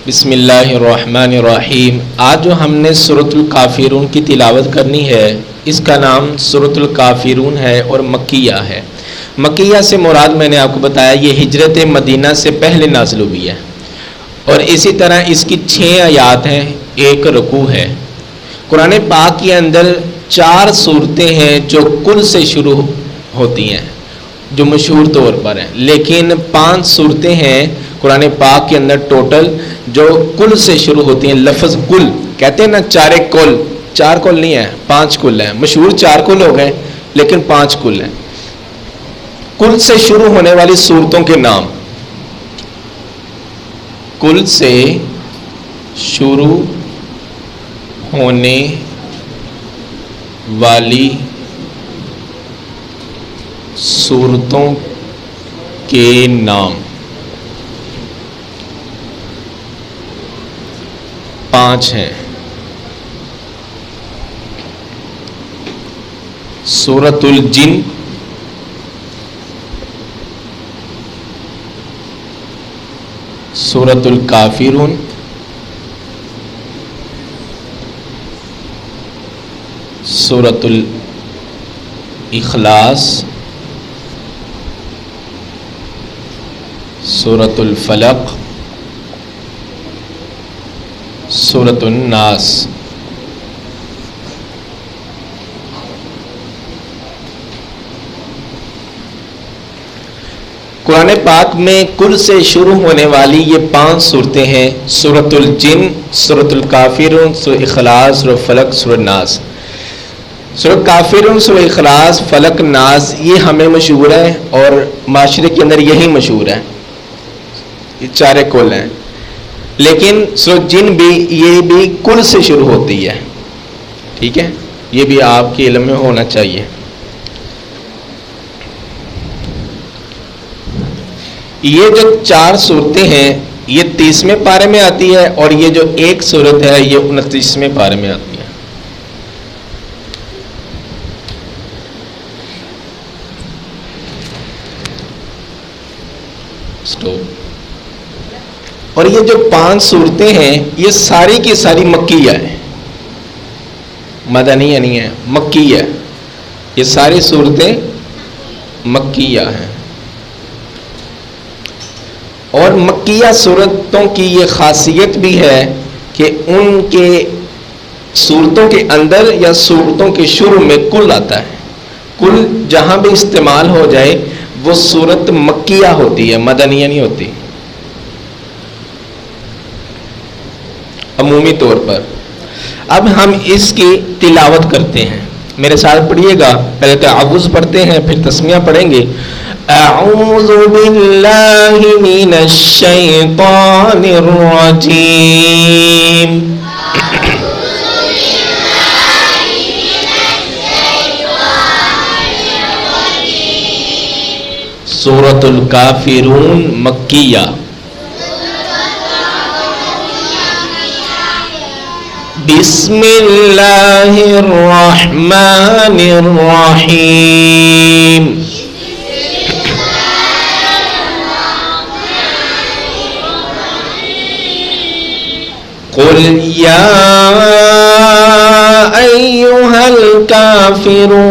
بسم اللہ الرحمن الرحیم۔ آج جو ہم نے سورۃ الکافرون کی تلاوت کرنی ہے اس کا نام سورۃ الکافرون ہے اور مکیہ ہے۔ مکیہ سے مراد میں نے آپ کو بتایا یہ ہجرت مدینہ سے پہلے نازل ہوئی ہے، اور اسی طرح اس کی 6 آیات ہیں، 1 رکوع ہے۔ قرآن پاک کے اندر 4 صورتیں ہیں جو کل سے شروع ہوتی ہیں جو مشہور طور پر ہیں، لیکن 5 صورتیں ہیں قرآن پاک کے اندر ٹوٹل جو کل سے شروع ہوتی ہیں۔ لفظ کل کہتے ہیں نا، 4 کل، 4 کل نہیں ہے، 5 کل ہیں۔ مشہور 4 کل ہو گئے لیکن 5 کل ہیں۔ کل سے شروع ہونے والی صورتوں کے نام، کل سے شروع ہونے والی صورتوں کے نام 5 ہیں۔ سورۃ الجن، سورۃ الکافرون، سورۃ الاخلاص، سورۃ الفلق، سورۃ الناس۔ قرآن پاک میں کل سے شروع ہونے والی یہ 5 صورتیں ہیں: سورۃ الجن، سورۃ الکافرون، سورۃ اخلاص، سورۃ فلق، سورۃ ناس۔ سورۃ کافرون، سورۃ اخلاص، فلق، ناس یہ ہمیں مشہور ہے اور معاشرے کے اندر یہی مشہور ہے، یہ 4 کل ہیں۔ لیکن سورۃ جن بھی یہ بھی کل سے شروع ہوتی ہے، ٹھیک ہے، یہ بھی آپ کے علم میں ہونا چاہیے۔ یہ جو 4 صورتیں ہیں یہ 30ویں پارے میں آتی ہے، اور یہ جو 1 صورت ہے یہ 29ویں پارے میں آتی ہے۔ اور یہ جو 5 صورتیں ہیں یہ ساری کی ساری مکیہ ہیں، مدنیہ نہیں ہے، مکیہ ہے۔ یہ ساری صورتیں مکیہ ہیں، اور مکیہ صورتوں کی یہ خاصیت بھی ہے کہ ان کے صورتوں کے اندر یا صورتوں کے شروع میں کل آتا ہے۔ کل جہاں بھی استعمال ہو جائے وہ صورت مکیہ ہوتی ہے، مدنیہ نہیں ہوتی عمومی طور پر۔ اب ہم اس کی تلاوت کرتے ہیں، میرے ساتھ پڑھیے گا۔ پہلے تعوذ پڑھتے ہیں پھر تسمیہ پڑھیں گے۔ اعوذ باللہ من الشیطان الرجیم، سورۃ الکافرون مکیہ، بسم اللہ الرحمن الرحیم، قل یا ایھا الکافرون،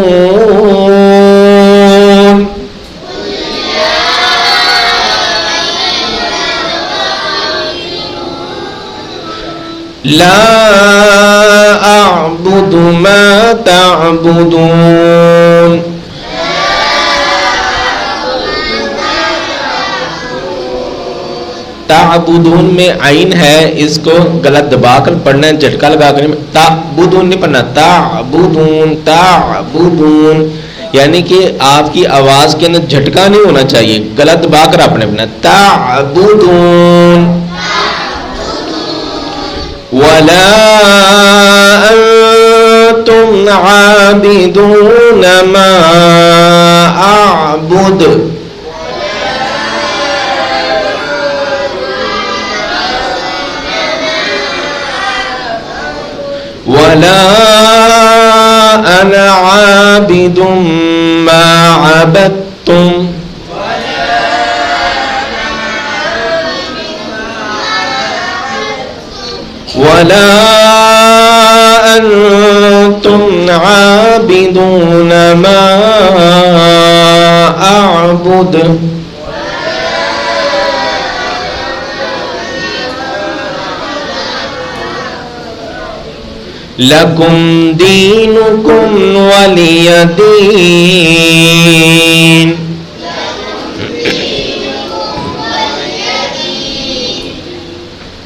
لا اعبد ما تعبدون، تعبدون میں عین ہے، اس کو غلط دبا کر پڑھنا ہے، جھٹکا لگا کر تعبدون نہیں پڑھنا، تعبدون، تعبدون، یعنی کہ آپ کی آواز کے اندر جھٹکا نہیں ہونا چاہیے، غلط دبا کر آپ نے پڑھنا، تعبدون، ولا انتم عابدون ما اعبد، ولا انا عابد ما عبدتم ولا أنتم عابدون ما أعبد لکم دینکم ولی دین.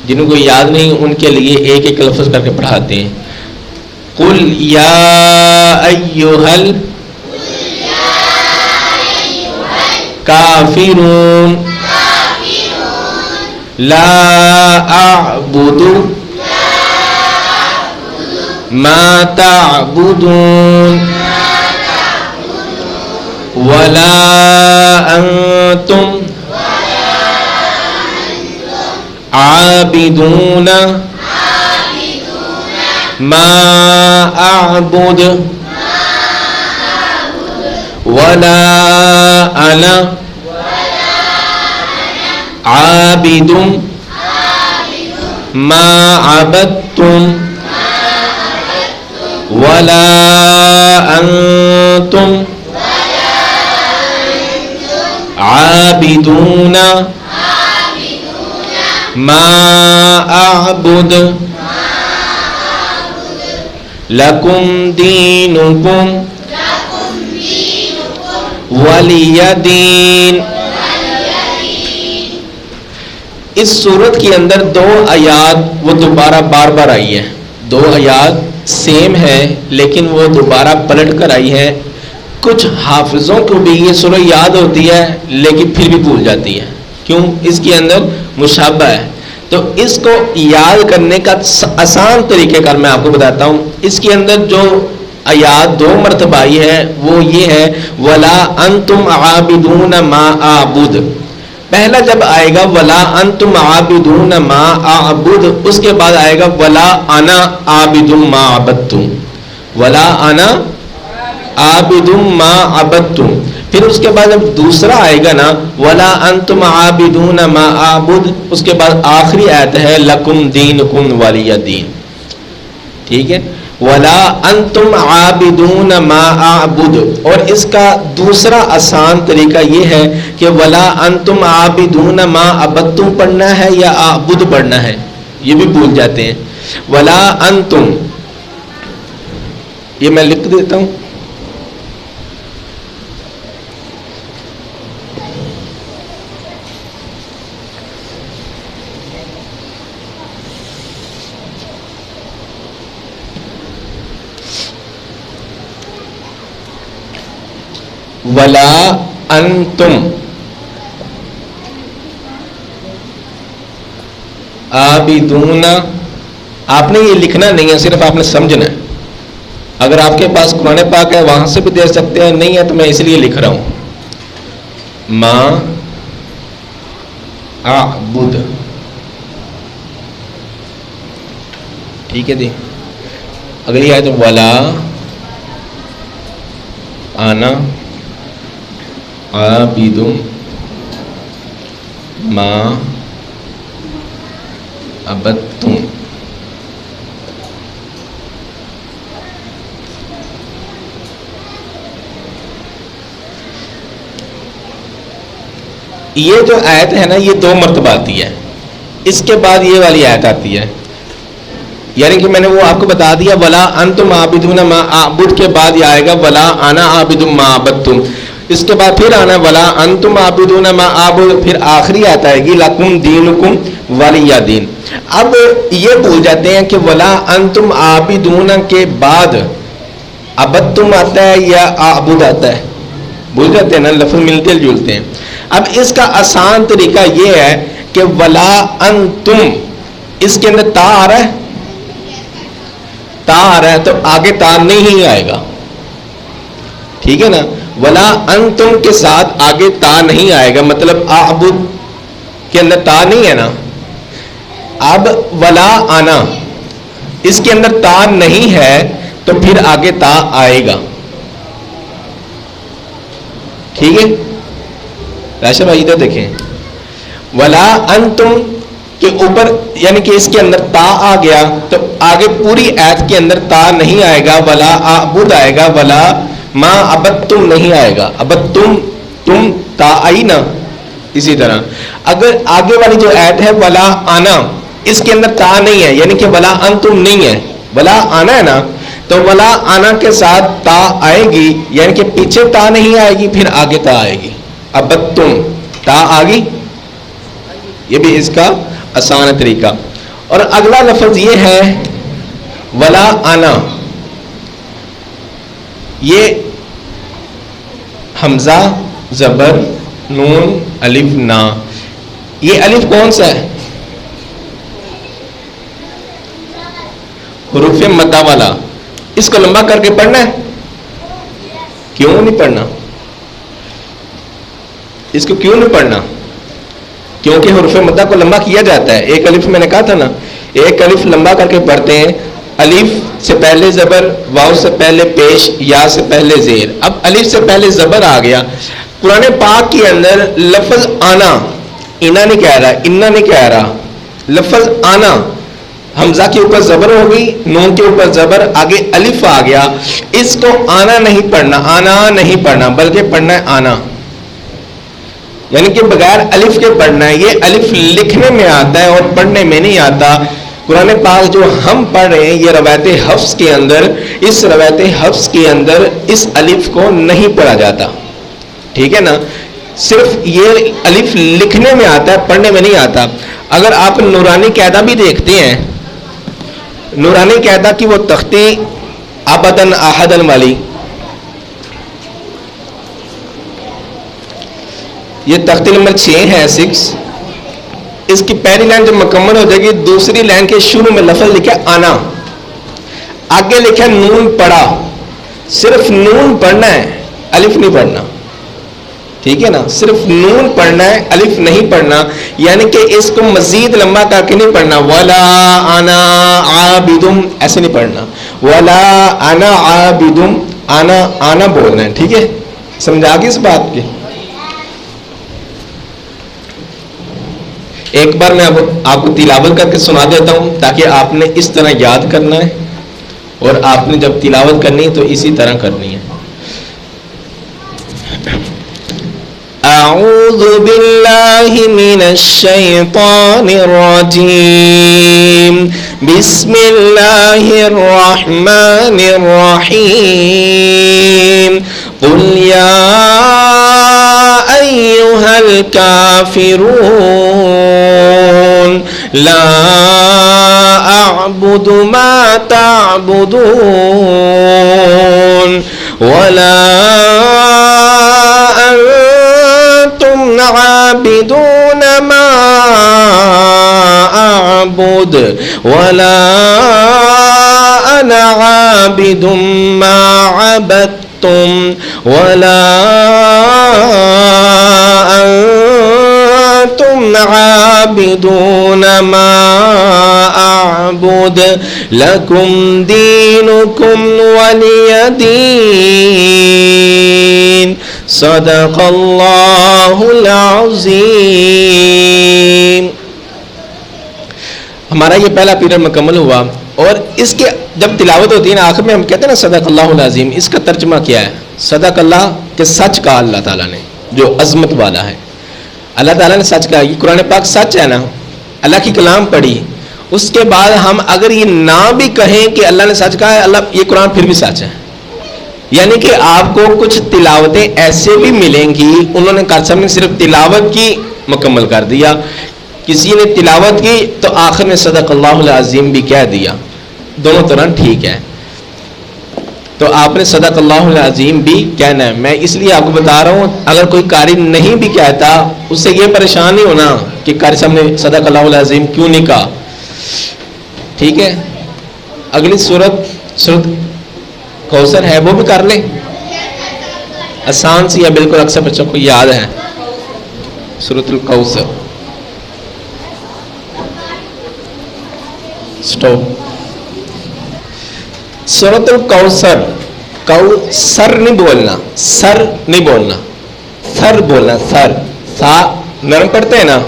جنہوں کو یاد نہیں ان کے لیے ایک ایک لفظ کر کے پڑھاتے ہیں. قل یا ایھا الکافرون لا اعبد ما تعبدون ولا انتم عابدون ما اعبد ولا انا عابد ما عبدتم ولا انتم عابدون ما اعبد لکم دینکم ولی دین. اس صورت کے اندر دو آیات وہ دوبارہ بار بار آئی ہے. دو آیات سیم ہے لیکن وہ دوبارہ پلٹ کر آئی ہے. کچھ حافظوں کو بھی یہ سورہ یاد ہوتی ہے لیکن پھر بھی بھول جاتی ہے. کیوں؟ اس کے اندر مشابہ ہے. تو اس کو یاد کرنے کا آسان طریقہ کار میں آپ کو بتاتا ہوں. اس کے اندر جو آیات دو مرتبہ آئی ہے وہ یہ ہے ولا انتم عابدون ما اعبد. پہلا جب آئے گا ولا انتم عابدون ما اعبد، اس کے بعد آئے گا ولا انا عابد ما عبدتم. ولا انا عابد ما عبدتم. پھر اس کے بعد جب دوسرا آئے گا نا ولا انتم عابدون ما اعبد، اس کے بعد آخری آیت ہے لکم دینکم ولی دین. ٹھیک ہے؟ ولا انتم عابدون ما اعبد. اور اس کا دوسرا آسان طریقہ یہ ہے کہ ولا انتم عابدون ما عبدتم پڑھنا ہے یا اعبد پڑھنا ہے، یہ بھی بھول جاتے ہیں. ولا انتم، یہ میں لکھ دیتا ہوں. ولا انتم عابدون. آپ نے یہ لکھنا نہیں ہے، صرف آپ نے سمجھنا ہے. اگر آپ کے پاس قرآن پاک ہے وہاں سے بھی دے سکتے ہیں، نہیں ہے تو میں اس لیے لکھ رہا ہوں. ما اعبد. ٹھیک ہے جی. اگلی آیت ولا انا عابد ما عبدتم. یہ جو آیت ہے نا یہ دو مرتبہ آتی ہے. اس کے بعد یہ والی آیت آتی ہے. یعنی کہ میں نے وہ آپ کو بتا دیا ولا انتم عابدون ما اعبد کے بعد یہ آئے گا ولا انا عابد ما عبدتم. اس کے بعد پھر آنا ولا انتم عابدون ما اعبد، پھر آخری آتا ہے گی لکم دینکم ولی دین. اب یہ بھول جاتے ہیں کہ ولا انتم عابدون کے بعد عبدتم آتا ہے یا اعبد آتا ہے. بھول جاتے ہیں نا، لفظ ملتے جلتے ہیں. اب اس کا آسان طریقہ یہ ہے کہ ولا انتم، اس کے اندر تا آ رہا ہے، تا آ رہا ہے تو آگے تا نہیں آئے گا. ٹھیک ہے نا؟ ولا انتم کے ساتھ آگے تا نہیں آئے گا، مطلب اعبد کے اندر تا نہیں ہے نا. اب ولا انا اس کے اندر تا نہیں ہے تو پھر آگے تا آئے گا. ٹھیک ہے راشد بھائی ادھر دیکھیں. ولا انتم کہ اوپر یعنی کہ اس کے اندر تا آ گیا تو آگے پوری آیت کے اندر تا نہیں آئے گا، ولا اعبد آئے گا، ولا ما عبدتم نہیں آئے گا. عبدتم تم تا آئی نا. اسی طرح اگر آگے والی جو آیت ہے ولا آنا، اس کے اندر تا نہیں ہے یعنی کہ ولا انتم نہیں ہے، ولا آنا ہے نا، تو ولا آنا کے ساتھ تا آئے گی یعنی کہ پیچھے تا نہیں آئے گی، پھر آگے تا آئے گی. عبدتم تا آ گئی، یہ بھی اس کا آسان طریقہ. اور اگلا لفظ یہ ہے ولا آنا، یہ حمزہ زبر نون الف نا. یہ الف کون سا ہے؟ حروف مدہ والا. اس کو لمبا کر کے پڑھنا ہے؟ کیوں نہیں پڑھنا؟ اس کو کیوں نہیں پڑھنا؟ کیونکہ حروف مدہ کو لمبا کیا جاتا ہے. ایک الف میں نے کہا تھا نا، ایک الف لمبا کر کے پڑھتے ہیں. الف سے پہلے زبر، واو سے پہلے پیش، یا سے پہلے زیر. اب الف سے پہلے زبر آ گیا. قرآن پاک کے اندر لفظ آنا، انا نہیں کہہ رہا، انا نہیں کہہ رہا، لفظ آنا حمزہ کے اوپر زبر ہو گئی، نون کے اوپر زبر، آگے الف آ گیا. اس کو آنا نہیں پڑھنا، آنا نہیں پڑھنا، بلکہ پڑھنا ہے آنا، یعنی کہ بغیر الف کے پڑھنا ہے. یہ الف لکھنے میں آتا ہے اور پڑھنے میں نہیں آتا. قرآن پاک جو ہم پڑھ رہے ہیں یہ روایت حفظ کے اندر، اس روایت حفظ کے اندر اس الف کو نہیں پڑھا جاتا. ٹھیک ہے نا، صرف یہ الف لکھنے میں آتا ہے، پڑھنے میں نہیں آتا. اگر آپ نورانی قاعدہ بھی دیکھتے ہیں، نورانی قاعدہ کی وہ تختی ابدن احدن والی، یہ تختی نمبر 6 ہے 6. اس کی پہلی لائن جب مکمل ہو جائے گی، دوسری لائن کے شروع میں لفظ لکھا آنا، آگے لکھا نون پڑھا. صرف نون پڑھنا ہے، الف نہیں پڑھنا. ٹھیک ہے نا، صرف نون پڑھنا ہے، الف نہیں پڑھنا. یعنی کہ اس کو مزید لمبا کر کے نہیں پڑھنا. ولا انا عابدم ایسے نہیں پڑھنا. ولا انا عابدم، آنا آنا بولنا ہے. ٹھیک ہے، سمجھا گی اس بات کی؟ ایک بار میں آپ کو تلاوت کر کے سنا دیتا ہوں تاکہ آپ نے اس طرح یاد کرنا ہے، اور آپ نے جب تلاوت کرنی ہے تو اسی طرح کرنی ہے. اعوذ باللہ من الشیطان الرجیم، بسم اللہ الرحمن الرحیم. قل یا ایہا الکافرون لا اعبد ما تعبدون ولا انتم عابدون ما اعبد ولا انا عابد ما عبدتم ولا انتم عابدون ما اعبد لكم دينكم ولي دين. صدق اللہ العظیم. ہمارا یہ پہلا پیریڈ مکمل ہوا، اور اس کے جب تلاوت ہوتی ہے نا، آخر میں ہم کہتے ہیں نا صدق اللہ العظیم. اس کا ترجمہ کیا ہے؟ صدق اللہ کہ سچ کہا اللہ تعالیٰ نے، جو عظمت والا ہے. اللہ تعالیٰ نے سچ کہا. یہ قرآن پاک سچ ہے نا، اللہ کی کلام پڑھی. اس کے بعد ہم اگر یہ نہ بھی کہیں کہ اللہ نے سچ کہا ہے، اللہ یہ قرآن پھر بھی سچ ہے. یعنی کہ آپ کو کچھ تلاوتیں ایسے بھی ملیں گی، انہوں نے کہا نے صرف تلاوت کی مکمل کر دیا، کسی نے تلاوت کی تو آخر میں صدق اللہ العظیم بھی کہہ دیا. دونوں طرح ٹھیک ہے. تو آپ نے صدق اللہ العظیم بھی کہنا ہے. میں اس لیے آپ کو بتا رہا ہوں، اگر کوئی قاری نہیں بھی کہتا اس سے یہ پریشان نہیں ہونا کہ قاری صاحب نے صدق اللہ العظیم کیوں نہیں کہا. ٹھیک ہے، اگلی سورت کوثر ہے، وہ بھی کر لیں. آسان سی ہے بالکل، اکثر بچوں کو یاد ہے. سورۃ الکوثر. سٹاپ. سورۃ الکوثر، کوثر نہیں بولنا، سر نہیں بولنا، سر بولنا. سر سا نرم پڑھتے ہیں نا.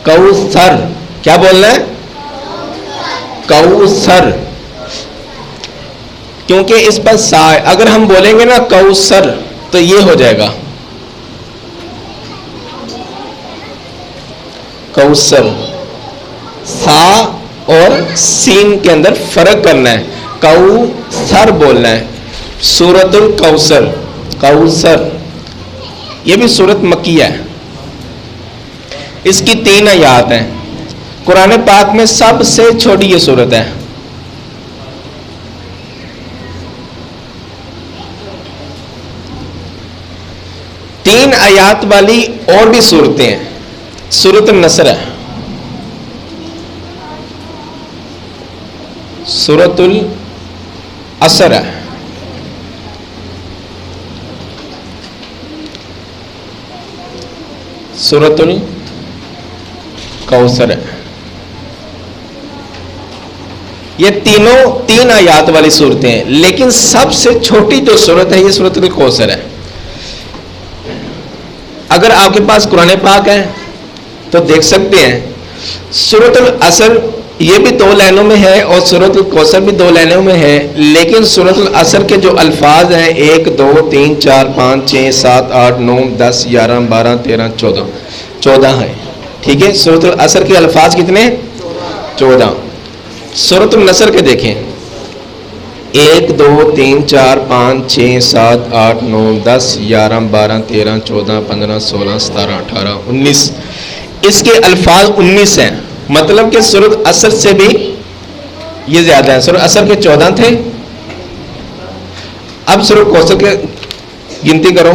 کوثر کیا بولنا ہے؟ کوثر، کیونکہ اس پر سا ہے. اگر ہم بولیں گے نا کوثر تو یہ ہو جائے گا کوثر. سا اور سین کے اندر فرق کرنا ہے. کوثر بولنا ہے. سورۃ الکوثر، کوثر یہ بھی سورت مکیہ ہے. اس کی 3 آیات ہیں. قرآن پاک میں سب سے چھوٹی یہ سورت ہے. تین آیات والی اور بھی صورتیں ہیں. سورۃ النصر ہے، سورۃ العصر ہے، سورۃ الکوثر ہے. یہ تینوں 3 آیات والی صورتیں ہیں، لیکن سب سے چھوٹی جو صورت ہے یہ سورۃ الکوثر ہے. اگر آپ کے پاس قرآن پاک ہے تو دیکھ سکتے ہیں سورۃ العصر یہ بھی 2 لائنوں میں ہے اور سورۃ الکوثر بھی 2 لائنوں میں ہے، لیکن سورۃ العصر کے جو الفاظ ہیں 1 2 3 4 5 6 7 8 9 10 11 12 13 14 ہیں. ٹھیک ہے، سورۃ العصر کے الفاظ کتنے؟ 14. سورۃ النصر کے دیکھیں 1 2 3 4 5 6 7 8 9 10 11 12 13 14 15 16 17 18 19. اس کے الفاظ 19 ہیں. مطلب کہ سورۃ عصر سے بھی یہ زیادہ ہے. سورۃ عصر کے 14 تھے. اب سورۃ کوثر کے گنتی کرو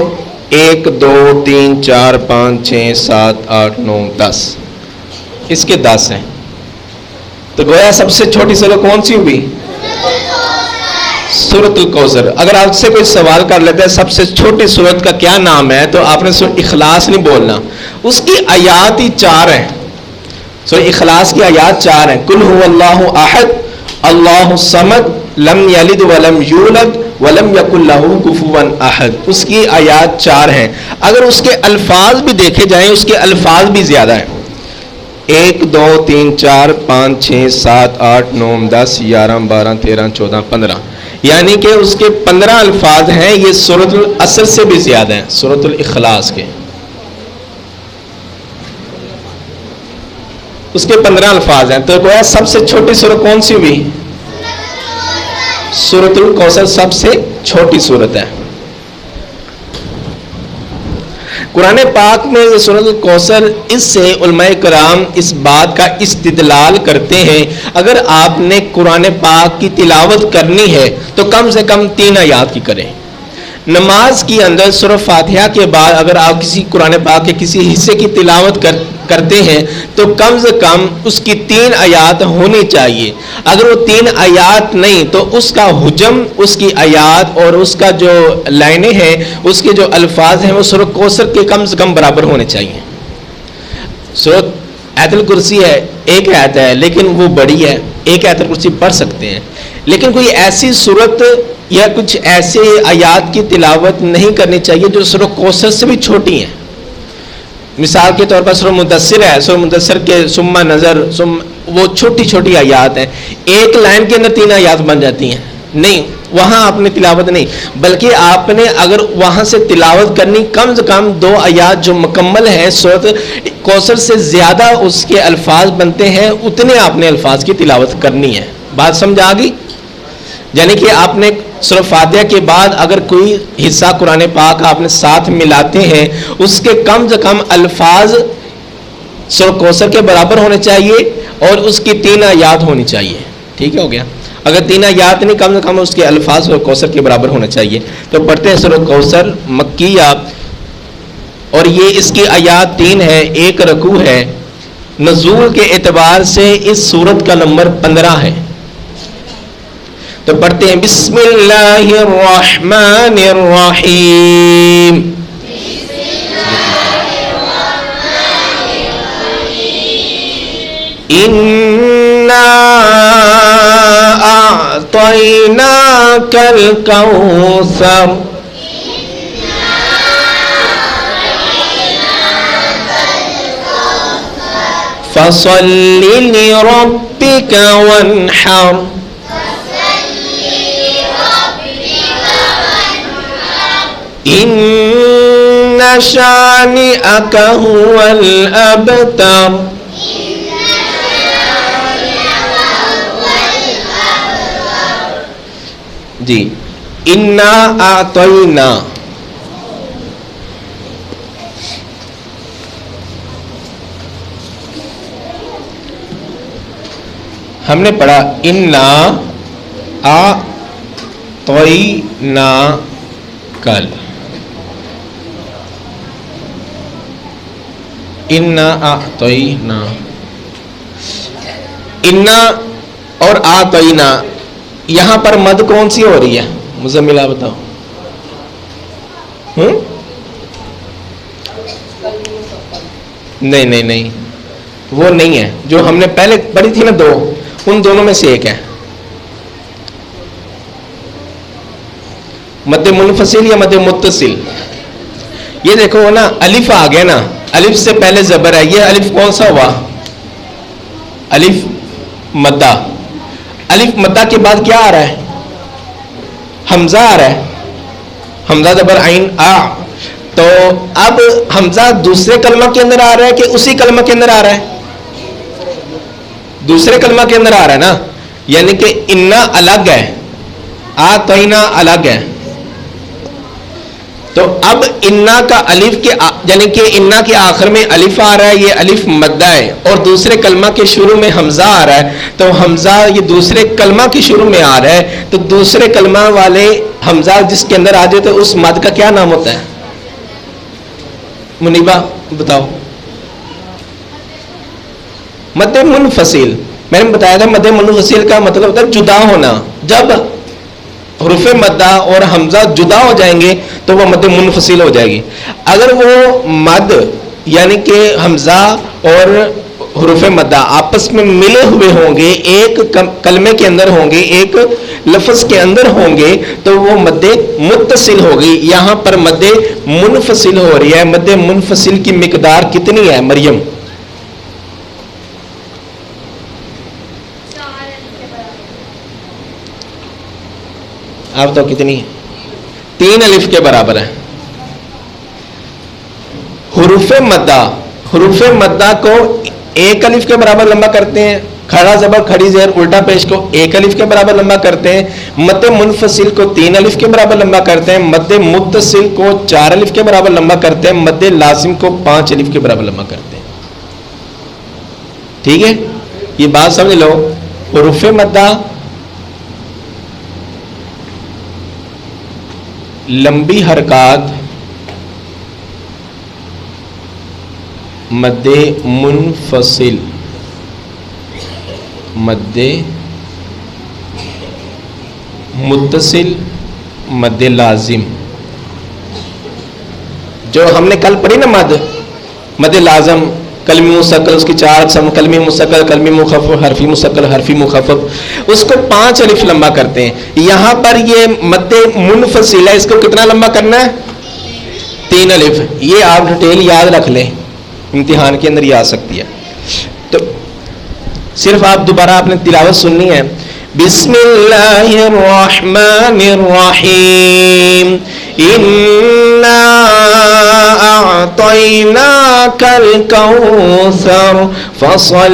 1 2 3 4 5 6 7 8 9 10. اس کے 10 ہیں. تو گویا سب سے چھوٹی سورت کون سی ہوئی؟ سورۃ الکوثر. اگر آپ سے کوئی سوال کر لیتا ہے سب سے چھوٹی سورت کا کیا نام ہے تو آپ نے سورۃ اخلاص نہیں بولنا. اس کی آیات ہی 4 ہیں. سورۃ اخلاص کی آیات 4 ہیں. قل هو اللہ احد اللہ الصمد لم یلد ولم یولد ولم یکن لہ کفوا احد. اس کی آیات 4 ہیں. اگر اس کے الفاظ بھی دیکھے جائیں اس کے الفاظ بھی زیادہ ہیں. 1 2 3 4 5 6 7 8 9 10 11 12 13 14 15. یعنی کہ اس کے 15 الفاظ ہیں. یہ سورۃ العصر سے بھی زیادہ ہیں سورۃ الاخلاص کے. اس کے 15 الفاظ ہیں. تو گویا سب سے چھوٹی سورت کون سی ہوئی؟ سورۃ الکوثر سب سے چھوٹی سورت ہے. قرآن پاک میں یہ سورۃ الکوثر اس سے علماء کرام اس بات کا استدلال کرتے ہیں اگر آپ نے قرآن پاک کی تلاوت کرنی ہے تو کم سے کم 3 آیات کی کریں. نماز کی اندر سورہ فاتحہ کے بعد اگر آپ کسی قرآن پاک کے کسی حصے کی تلاوت کرتے ہیں تو کم سے کم اس کی 3 آیات ہونی چاہیے. اگر وہ 3 آیات نہیں تو اس کا حجم، اس کی آیات اور اس کا جو لائنیں ہیں، اس کے جو الفاظ ہیں وہ سورہ کوثر کے کم سے کم برابر ہونے چاہیے. سورہ آیت الکرسی ہے، ایک آیت ہے لیکن وہ بڑی ہے، ایک آیت الکرسی پڑھ سکتے ہیں. لیکن کوئی ایسی صورت یا کچھ ایسے آیات کی تلاوت نہیں کرنی چاہیے جو سورہ کوثر سے بھی چھوٹی ہیں. مثال کے طور پر سورہ مدثر ہے، سورہ مدثر کے ثم نظر وہ چھوٹی چھوٹی آیات ہیں. ایک لائن کے اندر 3 آیات بن جاتی ہیں. نہیں، وہاں آپ نے تلاوت نہیں، بلکہ آپ نے اگر وہاں سے تلاوت کرنی کم سے کم 2 آیات جو مکمل ہیں سورۃ کوثر سے زیادہ اس کے الفاظ بنتے ہیں، اتنے آپ نے الفاظ کی تلاوت کرنی ہے. بات سمجھ آ گئی؟ یعنی کہ آپ نے سورہ فاتحہ کے بعد اگر کوئی حصہ قرآن پاک آپ نے ساتھ ملاتے ہیں اس کے کم سے کم الفاظ سورہ کوثر کے برابر ہونے چاہیے اور اس کی 3 آیات ہونی چاہیے. ٹھیک ہے، ہو گیا. اگر 3 آیات نہیں کم سے کم اس کے الفاظ سورہ کوثر کے برابر ہونے چاہیے. تو پڑھتے ہیں سورہ کوثر مکیہ اور یہ اس کی آیات 3 ہے، 1 رکوع ہے. نزول کے اعتبار سے اس سورت کا نمبر 15 ہے. تو پڑھتے ہیں بسم اللہ الرحمن الرحیم. اِنَّا أَعْطَيْنَاكَ الْكَوْثَرَ فصل لربك وانحر ان شانئك هو الابتر. جی انا اعطینا، ہم نے پڑھا انا اعطینا کل، انا اعطینا، انا اور اعطینا، یہاں پر مد کون سی ہو رہی ہے؟ مزمل آپ بتاؤ. نہیں نہیں نہیں، وہ نہیں ہے جو ہم نے پہلے پڑھی تھی نا دو، ان دونوں میں سے ایک ہے. مد منفصل یا مد متصل. یہ دیکھو نا الف آ گیا نا، الف سے پہلے زبر ہے، یہ الف کون سا ہوا؟ الف مدہ. الف مدہ کے بعد کیا آ رہا ہے؟ حمزہ آ رہا ہے، حمزہ زبر عین آ. تو اب حمزہ دوسرے کلمہ کے اندر آ رہا ہے کہ اسی کلمہ کے اندر آ رہا ہے؟ دوسرے کلمہ کے اندر آ رہا ہے نا، یعنی کہ انا الگ ہے، آتینا الگ ہے. تو اب انا کا الف کے یعنی کہ انا کے آخر میں الف آ رہا ہے، یہ الف مدہ ہے، اور دوسرے کلمہ کے شروع میں حمزہ آ رہا ہے. تو حمزہ یہ دوسرے کلمہ کے شروع میں آ رہا ہے، تو دوسرے کلمہ والے حمزہ جس کے اندر آ جائے تو اس مد کا کیا نام ہوتا ہے؟ منیبہ بتاؤ. مد منفصل. میں نے بتایا تھا مد منفصل کا مطلب ہوتا ہے جدا ہونا. جب حروف مدہ اور حمزہ جدا ہو جائیں گے تو وہ مد منفصل ہو جائے گی. اگر وہ مد یعنی کہ حمزہ اور حروف مدہ آپس میں ملے ہوئے ہوں گے، ایک کلمے کے اندر ہوں گے، ایک لفظ کے اندر ہوں گے، تو وہ مد متصل ہوگی. یہاں پر مد منفصل ہو رہی ہے. مد منفصل کی مقدار کتنی ہے مریم؟ آپ تو کتنی؟ 3 الف کے برابر ہے. حروف مدہ کو 1 الف کے برابر لمبا کرتے ہیں. کھڑا زبر کھڑی زیر الٹا پیش کو 1 الف کے برابر لمبا کرتے ہیں. مد منفصل کو 3 الف کے برابر لمبا کرتے ہیں. مد متصل کو 4 الف کے برابر لمبا کرتے ہیں. مد لازم کو 5 الف کے برابر لمبا کرتے ہیں. ٹھیک ہے، یہ بات سمجھ لو. حروف مدہ لمبی حرکات مد منفصل، مد متصل، مد لازم. جو ہم نے کل پڑھی نا مد لازم کلمی مستقل، اس کی 4 اقسام: کلمی مستقل، کلمی مخفف، حرفی مستقل، حرفی مخفف. اس کو 5 الف لمبا کرتے ہیں. یہاں پر یہ مد منفصل ہے، اس کو کتنا لمبا کرنا ہے؟ 3 الف. یہ آپ ڈیٹیل یاد رکھ لیں، امتحان کے اندر یہ آ سکتی ہے. تو صرف آپ دوبارہ آپ نے تلاوت سننی ہے. بسم اللہ الرحمن الرحیم انا اعطیناک الکوثر فصل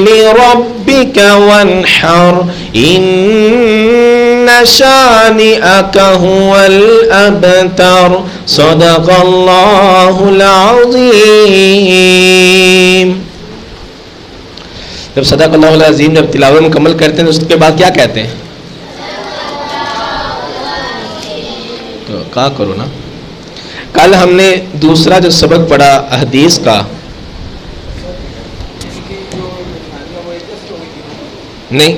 لربک وانحر ان شانئک هو الابتر. صدق اللہ العظیم. جب صدق اللہ العظیم جب تلاوت مکمل کرتے ہیں اس کے بعد کیا کہتے ہیں؟ تو کہا کرو نا. کل ہم نے دوسرا جو سبق پڑھا حدیث کا، نہیں،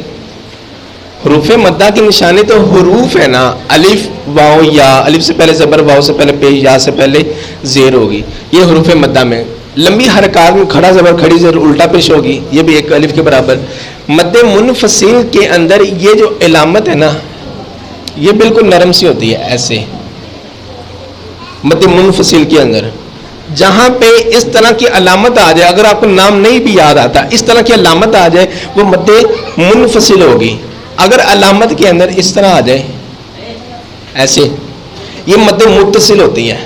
حروف مدہ کی نشانی تو حروف ہے نا، الف واو یا. الف سے پہلے زبر، واو سے پہلے پیش، یا سے پہلے زیر ہوگی. یہ حروف مدہ میں لمبی حرکات میں کھڑا زبر کھڑی زیر الٹا پیش ہوگی، یہ بھی 1 الف کے برابر. مد منفصل کے اندر یہ جو علامت ہے نا، یہ بالکل نرم سی ہوتی ہے ایسے. مد منفصل کے اندر جہاں پہ اس طرح کی علامت آ جائے، اگر آپ کو نام نہیں بھی یاد آتا، اس طرح کی علامت آ جائے وہ مد منفصل ہوگی. اگر علامت کے اندر اس طرح آ جائے ایسے، یہ مد متصل ہوتی ہے.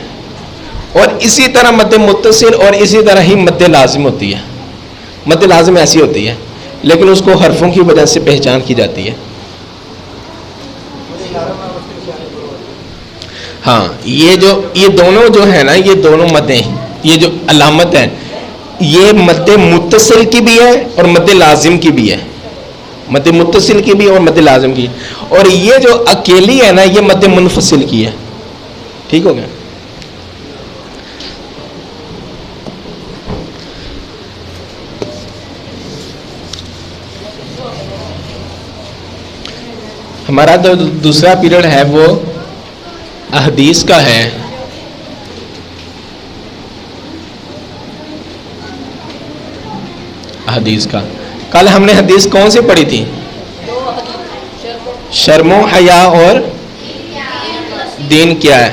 اور اسی طرح مد متصل اور اسی طرح ہی مد لازم ہوتی ہے. مد لازم ایسی ہوتی ہے لیکن اس کو حرفوں کی وجہ سے پہچان کی جاتی ہے. ہاں، یہ دونوں جو ہے نا، یہ دونوں مدیں، یہ جو علامت ہے یہ مد متصل کی بھی ہے اور مد لازم کی بھی ہے. مد متصل کی بھی اور مد لازم کی. اور یہ جو اکیلی ہے نا یہ مد منفصل کی ہے. ٹھیک ہو گیا. ہمارا دوسرا پیریڈ ہے وہ احادیث کا ہے. حدیث کا کل ہم نے حدیث کون سی پڑھی تھی؟ شرم و حیا اور دین کیا ہے،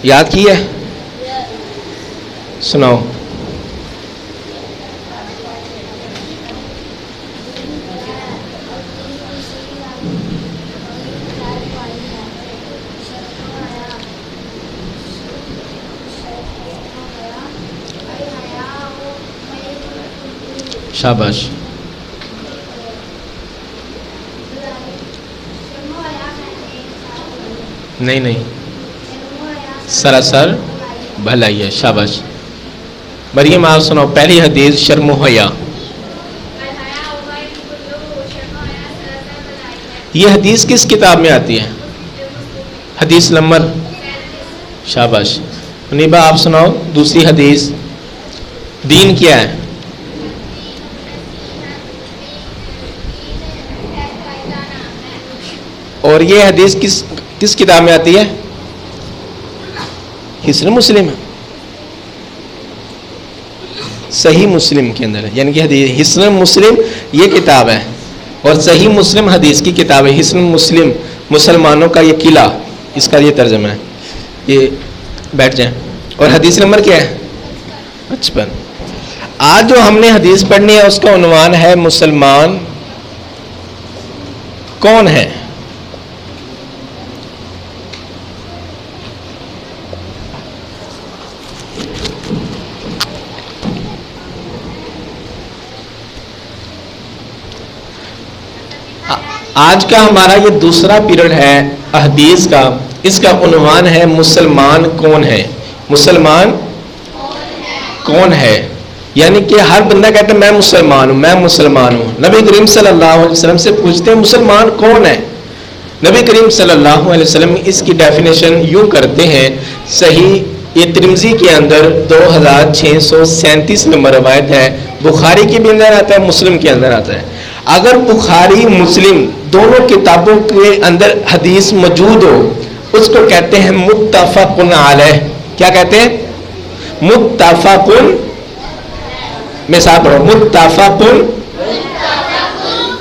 یاد کی ہے؟ سناؤ. شاباش. نہیں سراسر بھلائی ہے. شاباش. مریم آپ سناؤ پہلی حدیث شرم و حیا. یہ حدیث کس کتاب میں آتی ہے؟ حدیث نمبر. شاباش. منیبہ آپ سناؤ دوسری حدیث. دین کیا ہے؟ اور یہ حدیث کس کتاب میں آتی ہے؟ حسن مسلم. صحیح مسلم کے اندر ہے. یعنی کہ حدیث حسن مسلم یہ کتاب ہے اور صحیح مسلم حدیث کی کتاب ہے. حسن مسلم مسلمانوں کا یہ قلعہ، اس کا یہ ترجمہ ہے. یہ بیٹھ جائیں. اور حدیث نمبر کیا ہے؟ 55. آج جو ہم نے حدیث پڑھنی ہے اس کا عنوان ہے مسلمان کون ہے. آج کا ہمارا یہ دوسرا پیریڈ ہے احادیث کا. اس کا عنوان ہے مسلمان کون ہے. مسلمان کون ہے، یعنی کہ ہر بندہ کہتا ہے میں مسلمان ہوں، میں مسلمان ہوں. نبی کریم صلی اللہ علیہ وسلم سے پوچھتے ہیں مسلمان کون ہے. نبی کریم صلی اللہ علیہ وسلم اس کی ڈیفینیشن یوں کرتے ہیں. صحیح یہ ترمذی کے اندر 2637 نمبر روایت ہے. بخاری کے بھی اندر آتا ہے، مسلم کے اندر آتا ہے. اگر بخاری مسلم دونوں کتابوں کے اندر حدیث موجود ہو اس کو کہتے ہیں متفق علیہ. کیا کہتے ہیں؟ متفق. میں ساتھ پڑھو.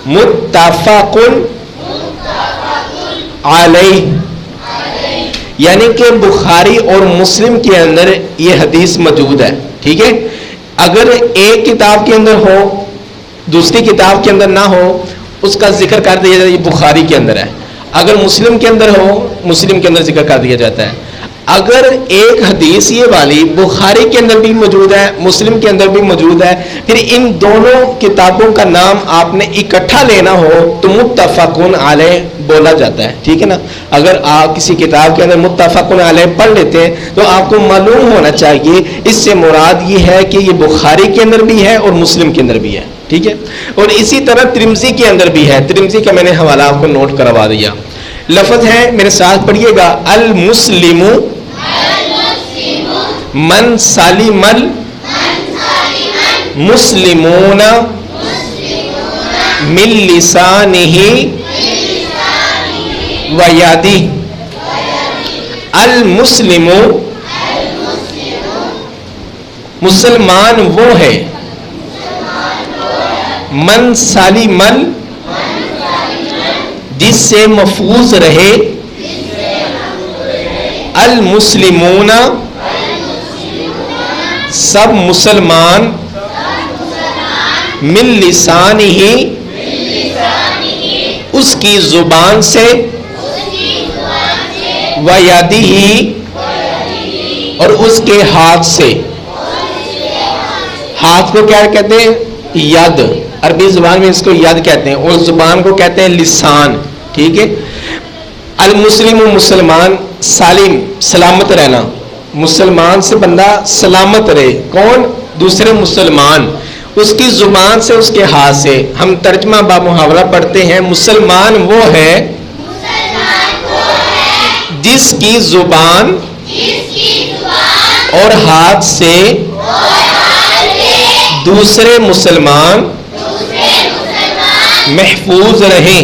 متفق علیہ. یعنی کہ بخاری اور مسلم کے اندر یہ حدیث موجود ہے. ٹھیک ہے. اگر ایک کتاب کے اندر ہو دوسری کتاب کے اندر نہ ہو اس کا ذکر کر دیا جاتا ہے یہ بخاری کے اندر ہے. اگر مسلم کے اندر ہو مسلم کے اندر ذکر کر دیا جاتا ہے. اگر ایک حدیث یہ والی بخاری کے اندر بھی موجود ہے مسلم کے اندر بھی موجود ہے پھر ان دونوں کتابوں کا نام آپ نے اکٹھا لینا ہو تو متفقون علیہ بولا جاتا ہے. ٹھیک ہے نا. اگر آپ کسی کتاب کے اندر متفقون علیہ پڑھ لیتے ہیں تو آپ کو معلوم ہونا چاہیے اس سے مراد یہ ہے کہ یہ بخاری کے اندر بھی ہے اور مسلم کے اندر بھی ہے. ٹھیک ہے. اور اسی طرح ترمذی کے اندر بھی ہے. ترمذی کا میں نے حوالہ آپ کو نوٹ کروا دیا. لفظ ہے میرے ساتھ پڑھیے گا. المسلم من سلم المسلمون من لسانہ و یدہ. المسلم مسلمان وہ ہے من سلم جس سے محفوظ رہے المسلمون سب مسلمان من لسان ہی اس کی زبان سے و یدی ہی اور اس کے ہاتھ سے. ہاتھ کو کیا کہتے ہیں؟ ید. عربی زبان میں اس کو ید کہتے ہیں اور زبان کو کہتے ہیں لسان. ٹھیک ہے. المسلم مسلمان سالم سلامت رہنا. مسلمان سے بندہ سلامت رہے. کون؟ دوسرے مسلمان. اس کی زبان سے اس کے ہاتھ سے. ہم ترجمہ با محاورہ پڑھتے ہیں. مسلمان وہ ہے جس کی زبان اور ہاتھ سے دوسرے مسلمان محفوظ رہیں.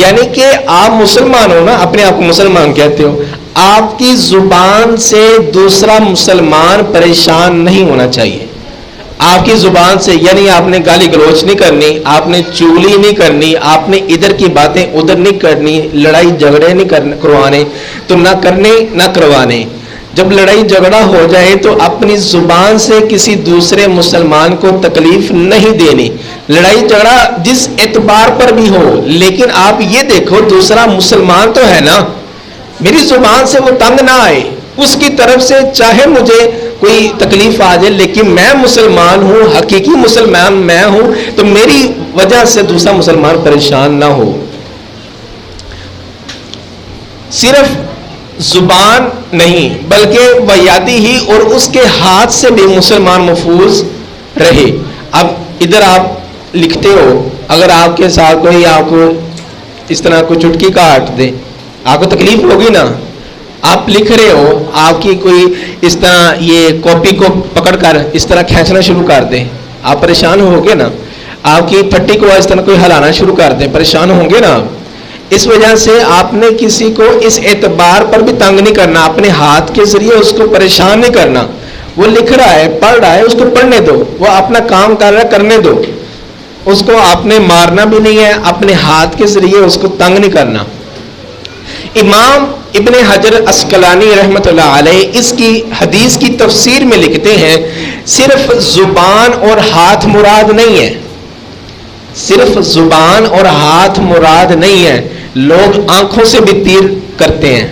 یعنی کہ آپ مسلمان ہو نا, اپنے آپ کو مسلمان کہتے ہو, آپ کی زبان سے دوسرا مسلمان پریشان نہیں ہونا چاہیے. آپ کی زبان سے یعنی آپ نے گالی گلوچ نہیں کرنی, آپ نے چغلی نہیں کرنی, آپ نے ادھر کی باتیں ادھر نہیں کرنی, لڑائی جھگڑے نہیں کروانے, تو نہ کرنے نہ کروانے. جب لڑائی جھگڑا ہو جائے تو اپنی زبان سے کسی دوسرے مسلمان کو تکلیف نہیں دینی. لڑائی جھگڑا جس اعتبار پر بھی ہو, لیکن آپ یہ دیکھو دوسرا مسلمان تو ہے نا, میری زبان سے وہ تنگ نہ آئے. اس کی طرف سے چاہے مجھے کوئی تکلیف آ جائے, لیکن میں مسلمان ہوں, حقیقی مسلمان میں ہوں, تو میری وجہ سے دوسرا مسلمان پریشان نہ ہو. صرف زبان نہیں بلکہ ویادی ہی اور اس کے ہاتھ سے بھی مسلمان محفوظ رہے. اب ادھر آپ لکھتے ہو, اگر آپ کے ساتھ کوئی آپ کو اس طرح کوئی چٹکی کاٹ دے, آپ کو تکلیف ہوگی نا. آپ لکھ رہے ہو, آپ کی کوئی اس طرح یہ کاپی کو پکڑ کر اس طرح کھینچنا شروع کر دے, آپ پریشان ہو گے نا. آپ کی پٹی کو اس طرح کوئی ہلانا شروع کر دے, پریشان ہوں گے نا. اس وجہ سے آپ نے کسی کو اس اعتبار پر بھی تنگ نہیں کرنا, اپنے ہاتھ کے ذریعے اس کو پریشان نہیں کرنا. وہ لکھ رہا ہے, پڑھ رہا ہے, اس کو پڑھنے دو. وہ اپنا کام کر رہا ہے, کرنے دو. اس کو آپ نے مارنا بھی نہیں ہے, اپنے ہاتھ کے ذریعے اس کو تنگ نہیں کرنا. امام ابن حجر اسقلانی رحمۃ اللہ علیہ اس کی حدیث کی تفسیر میں لکھتے ہیں, صرف زبان اور ہاتھ مراد نہیں ہے. صرف زبان اور ہاتھ مراد نہیں ہے. لوگ آنکھوں سے بھی تیر کرتے ہیں,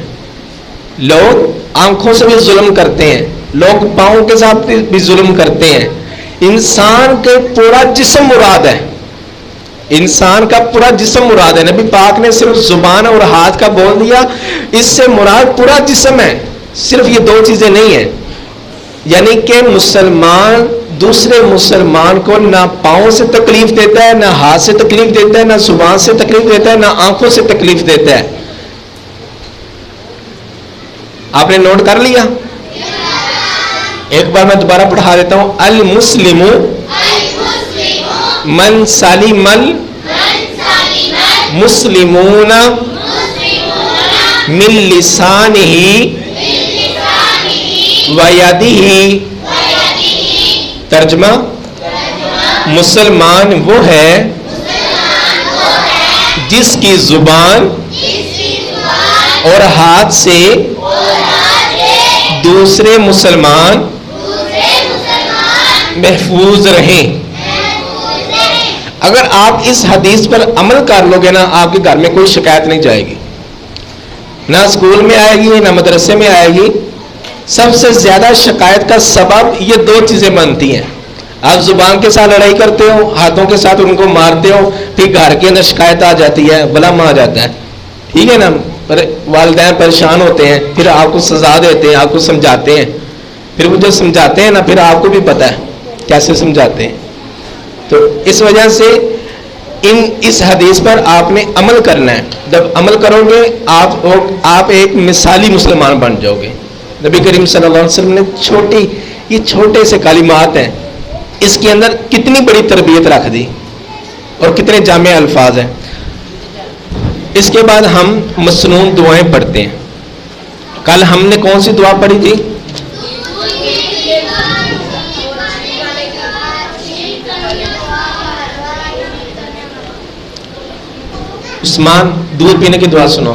لوگ آنکھوں سے بھی ظلم کرتے ہیں, لوگ پاؤں کے ساتھ بھی ظلم کرتے ہیں. انسان کے پورا جسم مراد ہے, انسان کا پورا جسم مراد ہے. نبی پاک نے صرف زبان اور ہاتھ کا بول دیا, اس سے مراد پورا جسم ہے, صرف یہ دو چیزیں نہیں ہیں. یعنی کہ مسلمان دوسرے مسلمان کو نہ پاؤں سے تکلیف دیتا ہے, نہ ہاتھ سے تکلیف دیتا ہے, نہ زبان سے تکلیف دیتا ہے, نہ آنکھوں سے تکلیف دیتا ہے. آپ نے نوٹ کر لیا؟ ایک بار میں دوبارہ پڑھا دیتا ہوں. المسلم من سلم المسلمون من لسانہ ویدہ. ترجمہ, مسلمان وہ ہے جس کی زبان اور ہاتھ سے دوسرے مسلمان محفوظ رہیں. اگر آپ اس حدیث پر عمل کر لو گے نا, آپ کے گھر میں کوئی شکایت نہیں جائے گی, نہ اسکول میں آئے گی نہ مدرسے میں آئے گی. سب سے زیادہ شکایت کا سبب یہ دو چیزیں بنتی ہیں. آپ زبان کے ساتھ لڑائی کرتے ہو, ہاتھوں کے ساتھ ان کو مارتے ہو, پھر گھر کے اندر شکایت آ جاتی ہے, بلا ماں آ جاتا ہے. ٹھیک ہے نا, پر والدین پریشان ہوتے ہیں, پھر آپ کو سزا دیتے ہیں, آپ کو سمجھاتے ہیں. پھر وہ جو سمجھاتے ہیں نا, پھر آپ کو بھی پتہ ہے کیسے سمجھاتے ہیں. تو اس وجہ سے اس حدیث پر آپ نے عمل کرنا ہے. جب عمل کرو گے آپ ایک مثالی مسلمان بن جاؤ گے. نبی کریم صلی اللہ علیہ وسلم نے یہ چھوٹے سے کلمات ہیں, اس کے اندر کتنی بڑی تربیت رکھ دی اور کتنے جامع الفاظ ہیں. اس کے بعد ہم مسنون دعائیں پڑھتے ہیں. کل ہم نے کون سی دعا پڑھی تھی؟ عثمان, دودھ پینے کی دعا سنو.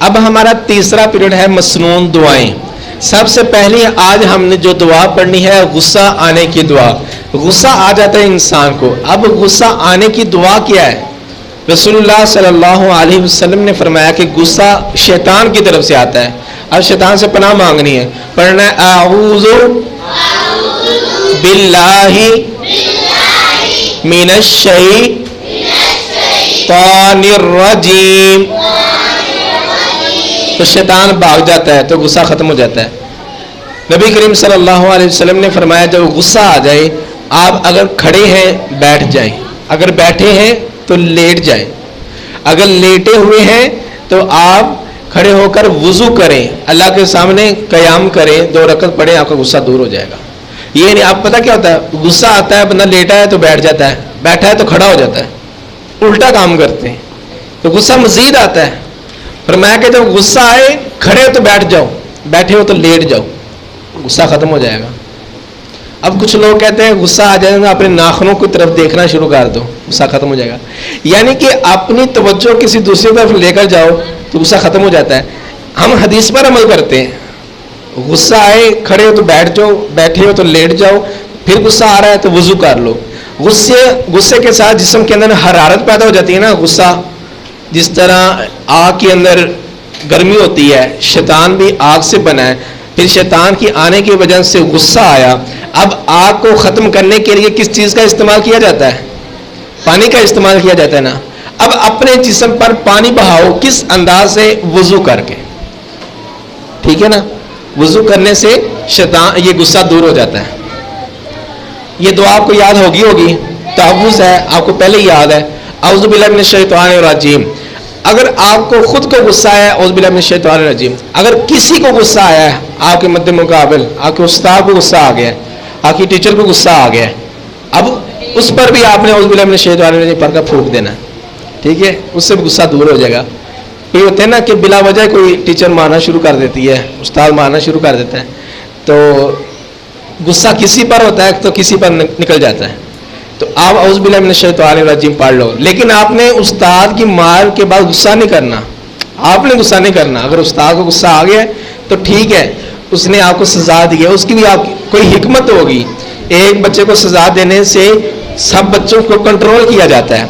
اب ہمارا تیسرا پیریڈ ہے مسنون دعائیں. سب سے پہلی آج ہم نے جو دعا پڑھنی ہے غصہ آنے کی دعا. غصہ آ جاتا ہے انسان کو. اب غصہ آنے کی دعا کیا ہے؟ رسول اللہ صلی اللہ علیہ وسلم نے فرمایا کہ غصہ شیطان کی طرف سے آتا ہے. اب شیطان سے پناہ مانگنی ہے. پڑھنا ہے اعوذ باللہ من الشیطان الرجیم. تو شیطان بھاگ جاتا ہے تو غصہ ختم ہو جاتا ہے. نبی کریم صلی اللہ علیہ وسلم نے فرمایا جب غصہ آ جائے آپ اگر کھڑے ہیں بیٹھ جائیں, اگر بیٹھے ہیں تو لیٹ جائیں, اگر لیٹے ہوئے ہیں تو آپ کھڑے ہو کر وضو کریں, اللہ کے سامنے قیام کریں, 2 رکعت پڑھیں, آپ کا غصہ دور ہو جائے گا. یہ نہیں آپ پتہ کیا ہوتا ہے, غصہ آتا ہے بندہ لیٹا ہے تو بیٹھ جاتا ہے, بیٹھا ہے تو کھڑا ہو جاتا ہے, الٹا کام کرتے ہیں تو غصہ مزید آتا ہے. فرمایا کہ جب غصہ آئے کھڑے ہو تو بیٹھ جاؤ, بیٹھے ہو تو لیٹ جاؤ, غصہ ختم ہو جائے گا. اب کچھ لوگ کہتے ہیں غصہ آ جائے گا اپنے ناخنوں کی طرف دیکھنا شروع کر دو, غصہ ختم ہو جائے گا. یعنی کہ اپنی توجہ کسی دوسری طرف لے کر جاؤ تو غصہ ختم ہو جاتا ہے. ہم حدیث پر عمل کرتے ہیں, غصہ آئے کھڑے ہو تو بیٹھ جاؤ, بیٹھے ہو تو لیٹ جاؤ, پھر غصہ آ رہا ہے تو وضو کر لو. غصے کے ساتھ جسم کے اندر حرارت پیدا ہو جاتی ہے نا. غصہ جس طرح آگ کے اندر گرمی ہوتی ہے, شیطان بھی آگ سے بنا ہے, پھر شیطان کی آنے کی وجہ سے غصہ آیا. اب آگ کو ختم کرنے کے لیے کس چیز کا استعمال کیا جاتا ہے؟ پانی کا استعمال کیا جاتا ہے نا. اب اپنے جسم پر پانی بہاؤ, کس انداز سے؟ وضو کر کے, ٹھیک ہے نا. وضو کرنے سے شیطان یہ غصہ دور ہو جاتا ہے. یہ دعا آپ کو یاد ہوگی, تحفظ ہے, آپ کو پہلے یاد ہے, اعوذ باللہ من الشیطان الرجیم. اگر آپ کو خود کو غصہ آیا اعوذ باللہ من الشیطان الرجیم, اگر کسی کو غصہ آیا ہے آپ کے مد مقابل, آپ کے استاد کو غصہ آ گیا ہے, آپ کی ٹیچر کو غصہ آ گیا ہے, اب اس پر بھی آپ نے اعوذ باللہ من الشیطان الرجیم پڑھ کر پھونک دینا, ٹھیک ہے, اس سے بھی غصہ دور ہو جائے گا. کوئی ہوتے ہیں نا کہ بلا وجہ کوئی ٹیچر مارنا شروع کر دیتی ہے, استاد مارنا شروع کر دیتا ہے, تو غصہ کسی پر ہوتا ہے تو کسی پر نکل جاتا ہے. تو آپ اعوذ باللہ من الشیطان الرجیم پڑھ لو, لیکن آپ نے استاد کی مار کے بعد غصہ نہیں کرنا, آپ نے غصہ نہیں کرنا. اگر استاد کو غصہ آ گیا تو ٹھیک ہے, اس نے آپ کو سزا دی ہے, اس کی بھی آپ کوئی حکمت ہوگی. ایک بچے کو سزا دینے سے سب بچوں کو کنٹرول کیا جاتا ہے.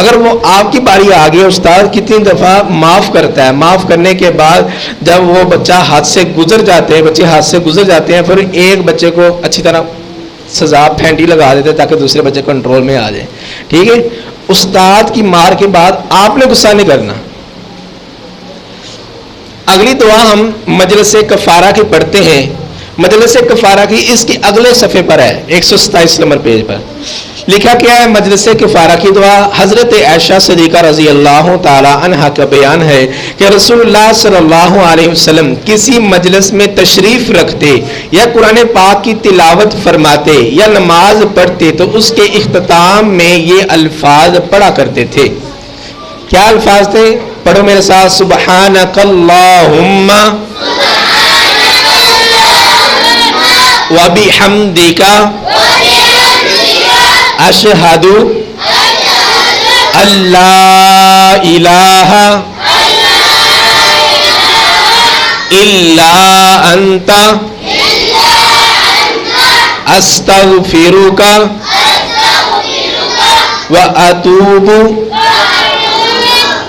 اگر وہ آپ کی باری آ گئی, استاد کتنی دفعہ معاف کرتا ہے, معاف کرنے کے بعد جب وہ بچہ ہاتھ سے گزر جاتے ہیں, بچے ہاتھ سے گزر جاتے ہیں, پھر ایک بچے کو اچھی طرح سزا پھینٹی لگا دیتے ہیں تاکہ دوسرے بچے کنٹرول میں آ جائے, ٹھیک ہے. استاد کی مار کے بعد آپ نے غصہ نہیں کرنا. اگلی دعا ہم مجلس کفارہ کی پڑھتے ہیں. مجلس کفارہ کی اس کے اگلے صفحے پر ہے, 127 نمبر پیج پر لکھا کیا ہے. مجلس کفارہ کی دعا حضرت عائشہ صدیقہ رضی اللہ تعالی عنہا کا بیان ہے کہ رسول اللہ صلی اللہ علیہ وسلم کسی مجلس میں تشریف رکھتے یا قرآن پاک کی تلاوت فرماتے یا نماز پڑھتے تو اس کے اختتام میں یہ الفاظ پڑھا کرتے تھے. کیا الفاظ تھے؟ پڑھو میرے ساتھ, سبحانک اللہم وبحمدک اشہد اللہ الہ الا انت استغفرک واتوب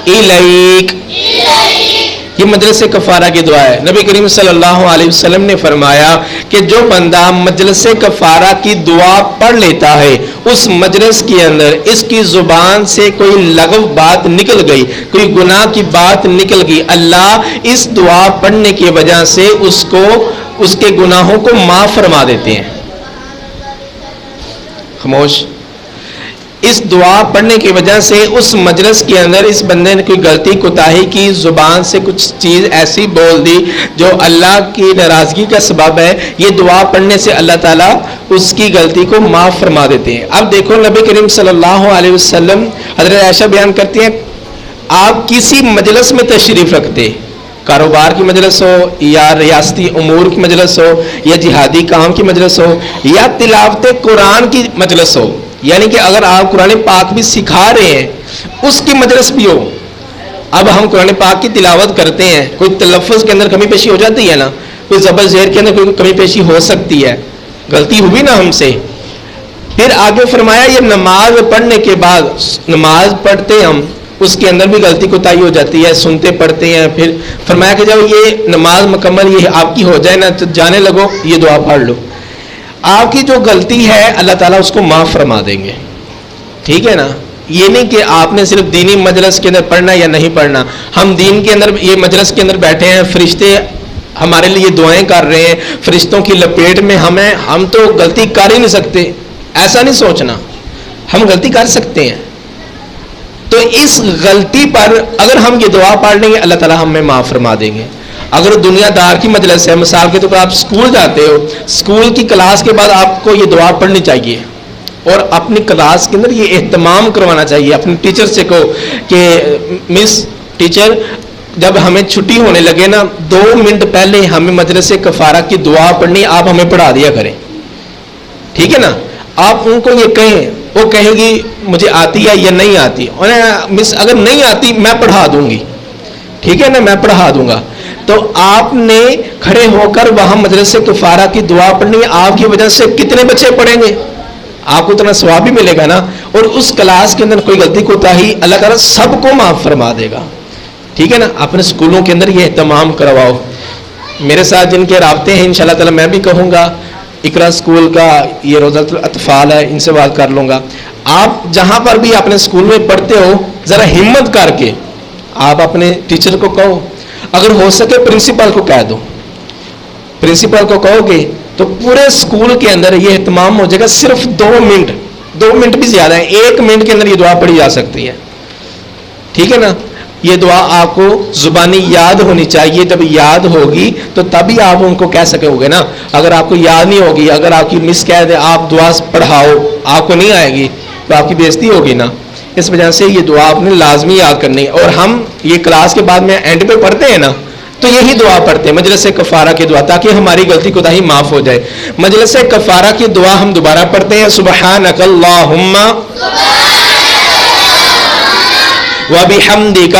الیک. یہ مجلس کفارہ کی دعا ہے. نبی کریم صلی اللہ علیہ وسلم نے فرمایا کہ جو بندہ مجلس کفارہ کی دعا پڑھ لیتا ہے, اس مجلس کے اندر اس کی زبان سے کوئی لغو بات نکل گئی, کوئی گناہ کی بات نکل گئی, اللہ اس دعا پڑھنے کی وجہ سے اس کو اس کے گناہوں کو معاف فرما دیتے ہیں. خاموش. اس دعا پڑھنے کی وجہ سے اس مجلس کے اندر اس بندے نے کوئی غلطی کوتاہی کی, زبان سے کچھ چیز ایسی بول دی جو اللہ کی ناراضگی کا سبب ہے, یہ دعا پڑھنے سے اللہ تعالیٰ اس کی غلطی کو معاف فرما دیتے ہیں. اب دیکھو نبی کریم صلی اللہ علیہ وسلم, حضرت عائشہ بیان کرتی ہیں, آپ کسی مجلس میں تشریف رکھتے, کاروبار کی مجلس ہو یا ریاستی امور کی مجلس ہو یا جہادی کام کی مجلس ہو یا تلاوت قرآن کی مجلس ہو, یعنی کہ اگر آپ قرآن پاک بھی سکھا رہے ہیں اس کی مجلس بھی ہو, اب ہم قرآن پاک کی تلاوت کرتے ہیں، کوئی تلفظ کے اندر کمی پیشی ہو جاتی ہے نا، کوئی زبر زیر کے اندر کوئی کمی پیشی ہو سکتی ہے، غلطی ہوئی نا ہم سے. پھر آگے فرمایا یہ نماز پڑھنے کے بعد، نماز پڑھتے ہم اس کے اندر بھی غلطی کوتاہی ہو جاتی ہے، سنتے پڑھتے ہیں. پھر فرمایا کہ جب یہ نماز مکمل یہ آپ کی ہو جائے نا تو جانے لگو یہ دعا پڑھ لو. آپ کی جو غلطی ہے اللہ تعالیٰ اس کو معاف فرما دیں گے. ٹھیک ہے نا. یہ نہیں کہ آپ نے صرف دینی مجلس کے اندر پڑھنا یا نہیں پڑھنا. ہم دین کے اندر یہ مجلس کے اندر بیٹھے ہیں، فرشتے ہمارے لیے دعائیں کر رہے ہیں، فرشتوں کی لپیٹ میں ہم تو غلطی کر ہی نہیں سکتے. ایسا نہیں سوچنا، ہم غلطی کر سکتے ہیں. تو اس غلطی پر اگر ہم یہ دعا پڑھ لیں گے اللہ تعالیٰ ہمیں معاف فرما دیں گے. اگر دنیا دار کی مجلس ہے، مثال کے طور پر آپ اسکول جاتے ہو، اسکول کی کلاس کے بعد آپ کو یہ دعا پڑھنی چاہیے اور اپنی کلاس کے اندر یہ اہتمام کروانا چاہیے. اپنے ٹیچر سے کہو کہ مس ٹیچر جب ہمیں چھٹی ہونے لگے نا 2 منٹ پہلے ہمیں مجلس کفارہ کی دعا پڑھنی، آپ ہمیں پڑھا دیا کریں. ٹھیک ہے نا. آپ ان کو یہ کہیں، وہ کہیں گی مجھے آتی ہے یا نہیں آتی، اور مس اگر نہیں آتی میں پڑھا دوں گی. ٹھیک ہے نا، میں پڑھا دوں گا. تو آپ نے کھڑے ہو کر وہاں مجلس کفارہ کی دعا پڑھنی ہے. آپ کی وجہ سے کتنے بچے پڑھیں گے؟ آپ کو اتنا ثواب بھی ملے گا نا. اور اس کلاس کے اندر کوئی غلطی کوتاہی اللہ تعالیٰ سب کو معاف فرما دے گا. ٹھیک ہے نا. اپنے اسکولوں کے اندر یہ اہتمام کرواؤ. میرے ساتھ جن کے رابطے ہیں انشاءاللہ تعالیٰ میں بھی کہوں گا، اقرا اسکول کا یہ روضۃ الاطفال ہے، ان سے بات کر لوں گا. آپ جہاں پر بھی اپنے اسکول میں پڑھتے ہو ذرا ہمت کر کے آپ اپنے ٹیچر کو کہو، اگر ہو سکے پرنسپل کو کہہ دو. پرنسپل کو کہو گے تو پورے اسکول کے اندر یہ اہتمام ہو جائے گا. صرف 2 منٹ بھی زیادہ ہے، 1 منٹ کے اندر یہ دعا پڑھی جا سکتی ہے. ٹھیک ہے نا. یہ دعا آپ کو زبانی یاد ہونی چاہیے. جب یاد ہوگی تو تبھی آپ ان کو کہہ سکے ہوگے نا. اگر آپ کو یاد نہیں ہوگی، اگر آپ کی مس کہہ دے آپ دعا پڑھاؤ، آپ کو نہیں آئے گی تو آپ کی بےزتی ہوگی نا. اس وجہ سے یہ دعا آپ نے لازمی یاد کرنی ہے. اور ہم یہ کلاس کے بعد میں اینڈ پہ پڑھتے ہیں نا تو یہی دعا پڑھتے ہیں، مجلس کفارہ کی دعا، تاکہ ہماری غلطی کوتاہی معاف ہو جائے. مجلس کفارہ کی دعا ہم دوبارہ پڑھتے ہیں. سبحانک اللہم وبحمدک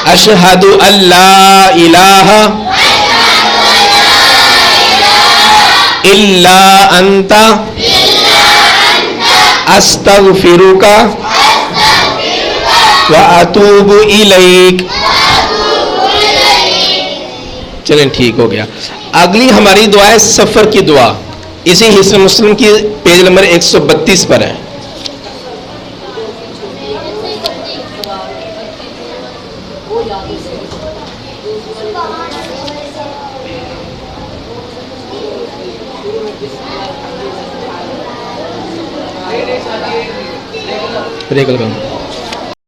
اشہد ان لا الہ الا انت استغفرک واتوب الیک. چلیں ٹھیک ہو گیا. اگلی ہماری دعا ہے سفر کی دعا. اسی حصن مسلم کی پیج نمبر 132 پر ہے. بریک لگاؤں.